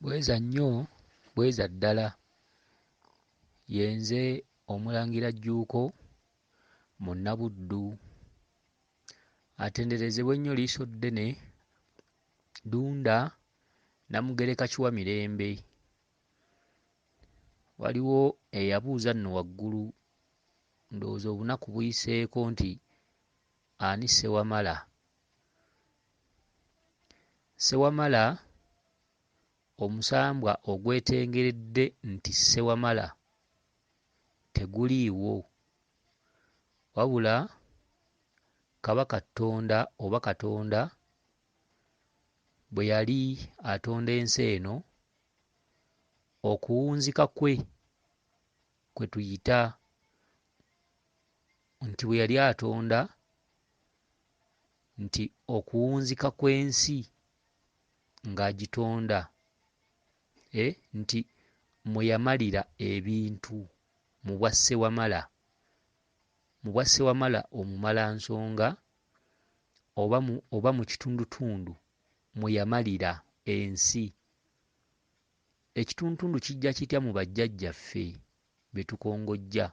Bweza nnyo bweza ddala. Yenze Omulangira Jjuuko Munnabuddu. Atenderezebwe nnyo liiso ddene Dunda Namugereka Kiwamirembe. Waliwo eyabuuza nno waggulu, ndowooza obunaku buyiseeko, nti ani Sewamala? Sewamala omusambwa ogwetengeredde nti Sewamala teguliiwo, wabula Kabaka Ttonda oba Katonda bwe yali atonda ensi eno, okuwunzika kwe tuyita nti bwe yali atonda nti okuwunzika kw'ensi ng'agitonda, nti mwe yamalira ebintu mu bwa Sewamala, omumalansonga oba mu kitundutundu mwe yamalira ensi. Ekitundutundu kijja kitya mu bajjajjaffe be tukongojja?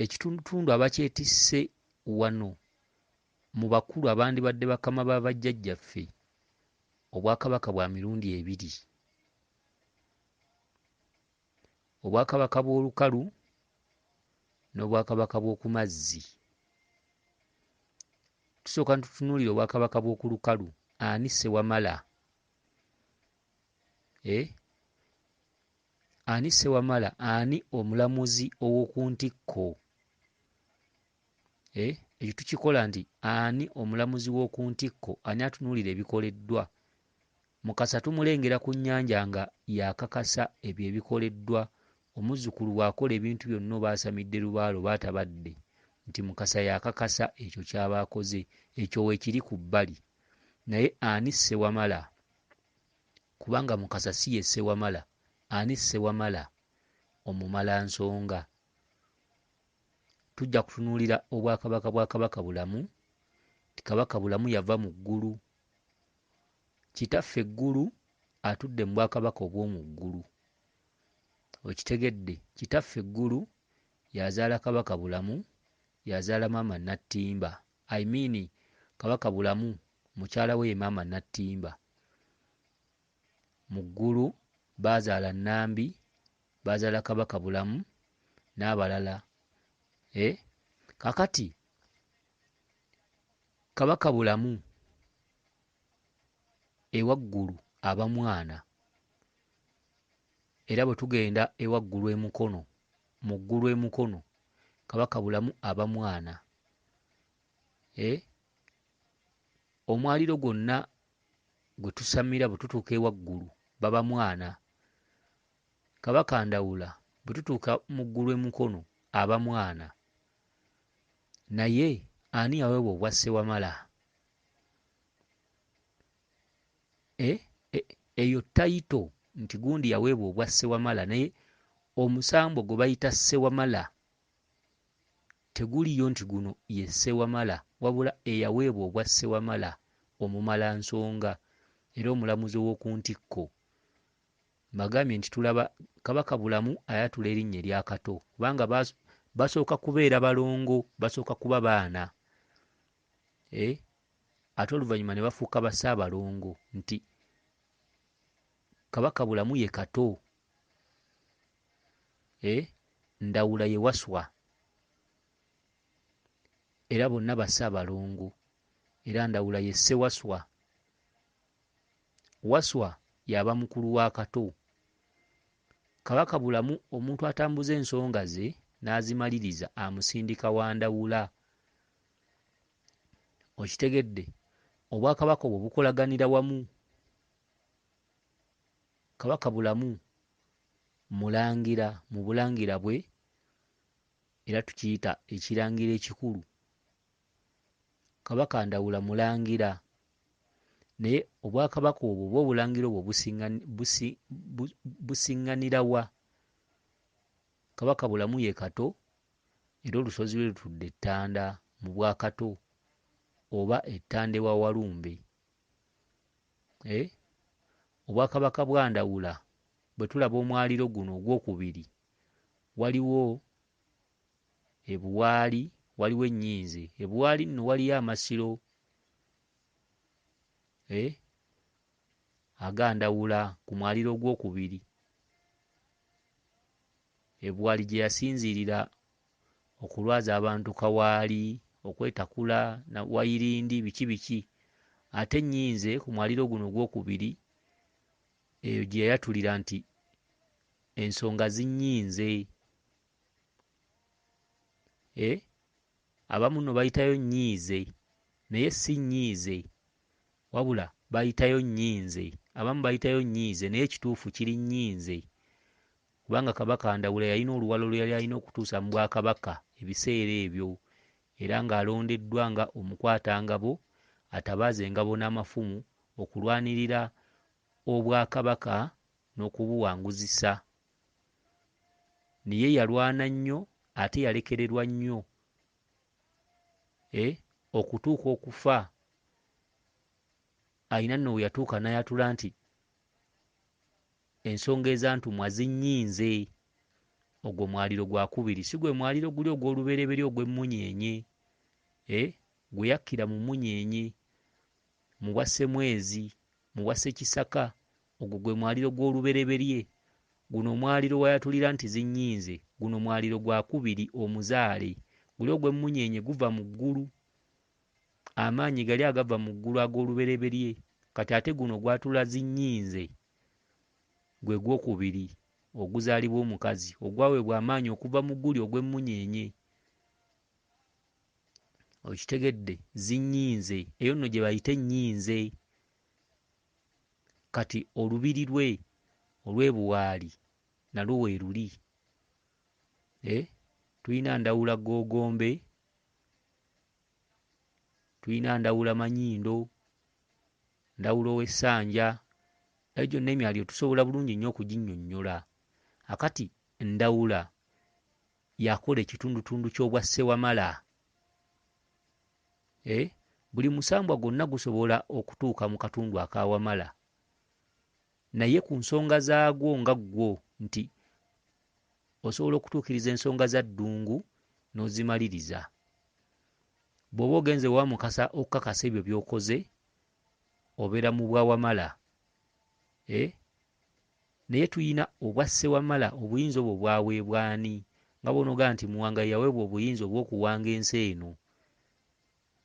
Ekitundutundu abakyetisse wano mu bakulu abandibadde bakama ba bajjajjaffe, Obwakabaka bwa mirundi ebiri: Obwakabaka bw'olukalu n'Obwakabaka bw'oku mazzi. Tusooka tutunuulire Obwakabaka bw'oku lukalu. Ani Sewamala? Ani Sewamala? Ani omulamuzi ow'oku ntikko? Ekyo tukikola nti ani omulamuzi w'oku ntikko, ani atunuulira ebikoleddwa? Mukasa tumulengera ku nnyanja nga yakakasa ebyo ebikoleddwa. Omuzzukulu bw'akola ebintu byonna oba asamidde lubaale oba atabadde, nti Mukasa yakakasa ekyo ky'aba akoze. Ekyo weekiri ku bbali. Naye ani Sewamala? Kubanga Mukasa si ye Sewamala. Ani Sewamala? Omumalansonga. Tujja kutunuulira Obwakabaka bwa Kabaka Bulamu, ti Kabaka Bulamu yava mu ggulu. Kitaffe Ggulu atudde mu Bwakabaka obw'omu ggulu. Okitegedde? Kitaffe Ggulu yazaala Kabaka Bulamu, yazaala Maama Nattimba. I mean Kabaka Bulamu mukyala we ye Maama Nattimba. Mu ggulu baazaala Nambi, baazaala Kabaka Bulamu n'abalala. Kakati Kabaka Bulamu ewaggulu aba mwana, era bwe tugenda ewaggulu emukono, mu ggulu emukono, Kabaka Bulamu aba mwana. Omwaliro gwonna gwe tusamira bwe tutuuka ewaggulu baba mwana. Kabaka Ndawula bwe tutuuka mu ggulu emukono aba mwana. Naye ani yaweebwa obwa Sewamala? Eyo tayito nti gundi yaweebwa obwa Sewamala, naye omusambwa gwe bayita Sewamala teguliyo nti guno ye Sewamala, wabula eyaweebwa obwa Sewamala omumalansonga era omulamuzi ow'oku ntikko. Mbagambye nti tulaba Kabaka Bulamu ayatula erinnya erya Kato, kubanga basooka kubeera balongo, basooka kuba baana, ate oluvannyuma ne bafuuka bassaabalongo, nti Kabaka Bulamu ye Kato, Ndawula ye Waswa, era bonna bassaabalongo, era Ndawula ye Ssewaswa. Waswa y'aba mukulu wa Kato. Kabaka Bulamu omuntu atambuza ensonga ze n'azimaliriza amusindika wa Ndawula. Okitegedde? Obwakabaka obwo bukolaganira wamu. Kabaka Bulamu mulangira mu bulangira bwe, era tukiyita ekirangiro ekikulu. Kabaka Ndawula mulangira, naye obwakabaka obwo oba obulangira obwo busiŋŋanira wa? Kabaka Bulamu ye Kato, era olusozi lwe lutudde Ttanda mu Bwakato oba Ettanda ewa Walumbe. Obwakabaka bwa Ndawula bwe tulaba omwaliiro guno ogwokubiri waliwo ebuwaali, waliwo ennyinze. Ebuwaali nno waliyo amasiro aga Ndawula ku mwaliiro ogwokubiri. Ebuwaali gye yasinziirira okulwaza abantu kawaali, okwetakula na wayirindi biki biki. Ate ennyinze ku mwaliiro guno ogwokubiri eyo gye yayatulira nti ensonga zinnyinze. Abamu nno bayitayo nnyiize naye si nnyiize wabula bayitayo nnyinze. Abamu bayitayo nnyiize naye ekituufu kiri nnyiize, kubanga Kabaka Ndawula yalina oluwalo lwe yali alina okutuusa mu Bwakabaka ebiseera ebyo, era ng'alondeddwa nga omukwatangabo atabaaza engabo n'amafumu okulwanirira Obwakabaka n'okubuwanguzisa. Naye yalwana nnyo ate yalekererwa nnyo okutuuka okufa. Ayina nno we yatuuka n'ayatula nti ensonga ezantumwa zinnyinze. Ogwo mwaliiro gwa kubiri. Si gwe mwaliiro guli ogw'olubereberye ogw'emmunyeenye, gwe yakkira mu mmunyeenye, mu bwa Ssemwezi, mu bwa Ssekisaka. Ogwo gwe mwaliiro gw'olubereberye. Guno omwaliiro wayatulira nti zinnyinze, guno mwaliiro gwa kubiri omuzaale. Guli ogw'emmunyeenye guva mu ggulu, amaanyi gali agava mu ggulu ag'olubereberye. Kati ate guno gwatula zinnyinze gwe gwokubiri oguzaalibwa omukazi, ogwaweebwa amaanyi okuva mu ggulu ogw'emmunyeenye. Okitegedde? Zinnyinze eyo nno gye bayita ennyinze. Kati olubiri lwe olw'ebuwaali nalwo weeruli. Tulina Ndawula Googombe, tulina Ndawula Manyindo, Ndawula ow'Essanja. Eyo gyonna emyaliro tusobola bulungi nnyo okuginnyonnyola. Akati Ndawula yakola ekitundutundu ky'obwa Sewamala. Buli musambwa gwonna gusobola okutuuka mu katundu aka Wamala, naye ku nsonga zaagwo nga ggwo nti osobola okutuukiriza ensonga za ddungu n'ozimaliriza. Bw'oba ogenze wa Mukasa okukakasa ebyo by'okoze, obeera mu bwa Wamala. Naye tuyina obwa Sewamala, obuyinza obwo bwaweebwa ani? Nga bw'onogaa nti Muwanga yaweebwa obuyinza obw'okuwanga ensi eno,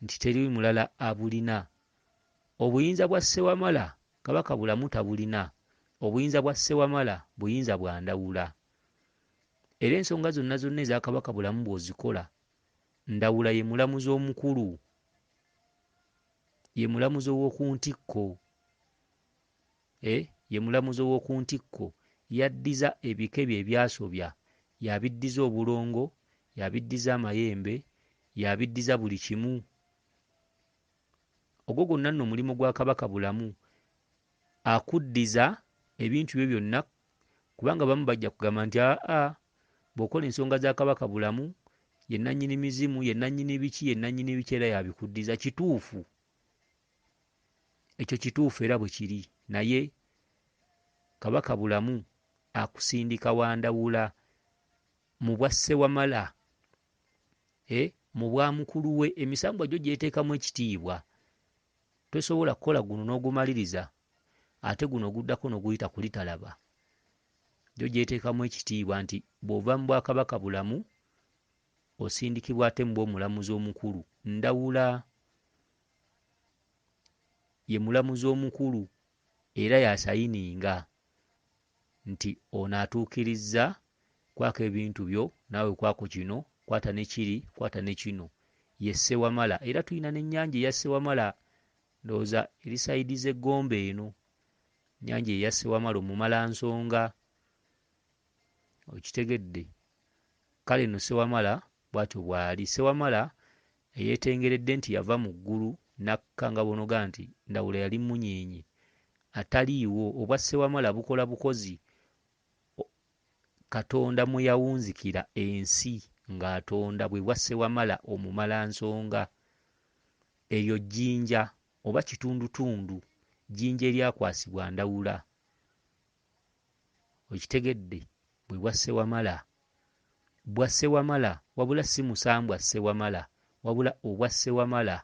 nti teri mulala abulina. Obuyinza bwa Sewamala Kabaka bulamu tabulina. Obuyinza bwa Sewamala buyinza bwa Ndawula. Era ensonga zonna zonna eza Kabaka bulamu bw'ozikola, Ndawula ye mulamuzi omukulu, ye mulamuzi ow'oku ntikko. Ye mulamuzi ow'oku ntikko. Yaddiza ebika bye ebyasobya, yabiddiza obulongo, yabiddiza amayembe, yabiddiza buli kimu. Ogwo gwonna nno mulimu gwa Kabaka bulamu, akuddiza ebintu bye byonna, kubanga bamu bajja kugamba nti bw'okola ensonga za Kabaka bulamu ye nannyini mizimu, ye nannyini biki, ye nannyini biki, era yabikuddiza. Kituufu, ekyo kituufu era bwe kiri, naye Kabaka bulamu akusindika wa Ndawula mu bwa Sewamala, mu bwa mukulu we. Emisambwa gyo gyeteekamu ekitiibwa. Tosobola kukola guno n'ogumaliriza ate guno guddako n'oguyita kuli talaba. Gyo gyeteekamu ekitiibwa nti bw'ova mu Bwakabaka bulamu osindikibwa ate mu bw'omulamuzi omukulu. Ndawula ye mulamuzi omukulu era yasayininga nti ono atuukirizza, kwako ebintu byo, naawe kwako kino, kwata ne kiri, kwata ne kino. Ye Sewamala. Era tulina n'ennyanja eya Sewamala, ndowooza eri sayidi z'Eggombe eno, nnyanja eya Sewamala omumalansonga. Okitegedde? Kale nno Sewamala bw'atyo bw'ali. Sewamala eyeetengeredde nti yava mu ggulu n'akka, nga bw'onoga nti Ndawula yali mmunyeenye, ataliiwo. Obwa Sewamala bukola bukozi. Katonda mwe yawunzikira ensi ng'atonda, bwe bwa Sewamala omumalansonga. Eryo jjinja oba kitundutundu, jjinja eryakwasibwa Ndawula. Okitegedde? Bwe bwa Sewamala. Bwa Sewamala wabula si musambwa Sewamala wabula obwa Sewamala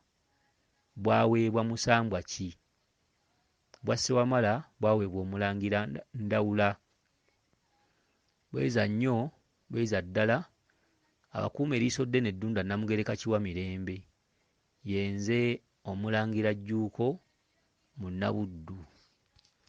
bwaweebwa musambwa ki? Bwa Sewamala bwaweebwa Omulangira Ndawula. Bweza nnyo, bweza ddala. Abakuuma eriiso ddene Ddunda Namugereka Kiwamirembe. Yenze Omulangira Jjuuko Munnabuddu.